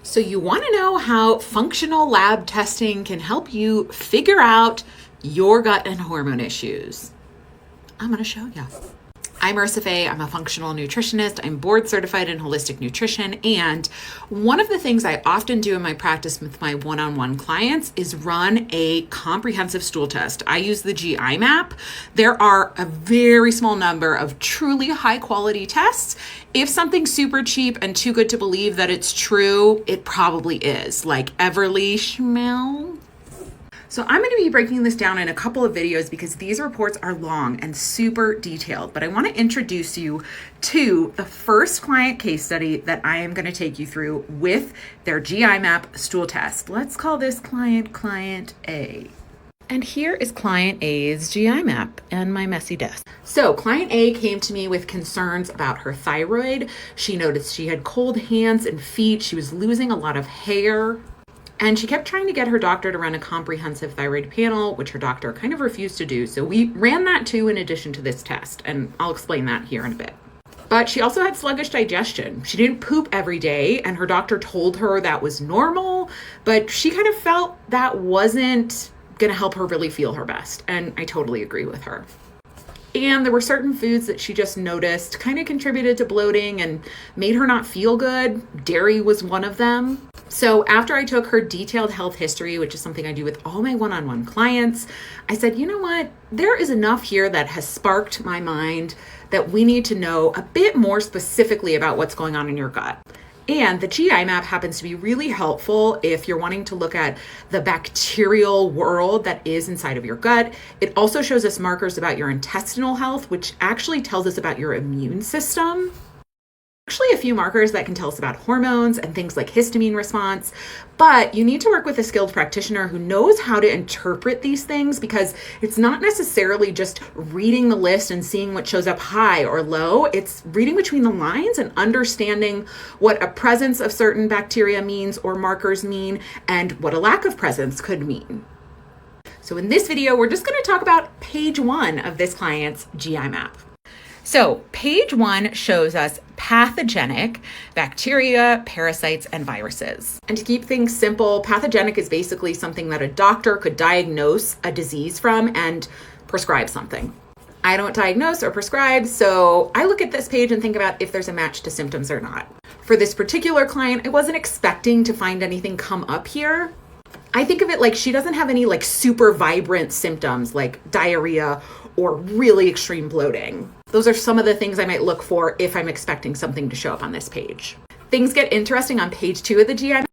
So you want to know how functional lab testing can help you figure out your gut and hormone issues. I'm going to show you. I'm Marissa Faye. I'm a functional nutritionist. I'm board certified in holistic nutrition. And one of the things I often do in my practice with my one-on-one clients is run a comprehensive stool test. I use the GI Map. There are a very small number of truly high quality tests. If something's super cheap and too good to believe that it's true, it probably is, like Everly Schmel. So I'm going to be breaking this down in a couple of videos because these reports are long and super detailed, but I want to introduce you to the first client case study that I am going to take you through with their GI Map stool test. Let's call this client A. And here is client A's GI Map and my messy desk. So client A came to me with concerns about her thyroid. She noticed she had cold hands and feet. She was losing a lot of hair. And she kept trying to get her doctor to run a comprehensive thyroid panel, which her doctor kind of refused to do. So we ran that too in addition to this test, and I'll explain that here in a bit. But she also had sluggish digestion. She didn't poop every day, and her doctor told her that was normal, but she kind of felt that wasn't gonna help her really feel her best. And I totally agree with her. And there were certain foods that she just noticed kind of contributed to bloating and made her not feel good. Dairy was one of them. So after I took her detailed health history, which is something I do with all my one-on-one clients, I said, you know what? There is enough here that has sparked my mind that we need to know a bit more specifically about what's going on in your gut. And the GI Map happens to be really helpful if you're wanting to look at the bacterial world that is inside of your gut. It also shows us markers about your intestinal health, which actually tells us about your immune system. Actually a few markers that can tell us about hormones and things like histamine response, but you need to work with a skilled practitioner who knows how to interpret these things, because it's not necessarily just reading the list and seeing what shows up high or low. It's reading between the lines and understanding what a presence of certain bacteria means or markers mean and what a lack of presence could mean. So in this video, we're just going to talk about page 1 of this client's GI Map. So page 1 shows us pathogenic bacteria, parasites, and viruses. And to keep things simple, pathogenic is basically something that a doctor could diagnose a disease from and prescribe something. I don't diagnose or prescribe, so I look at this page and think about if there's a match to symptoms or not. For this particular client, I wasn't expecting to find anything come up here. I think of it like she doesn't have any like super vibrant symptoms like diarrhea or really extreme bloating. Those are some of the things I might look for if I'm expecting something to show up on this page. Things get interesting on page 2 of the GI Map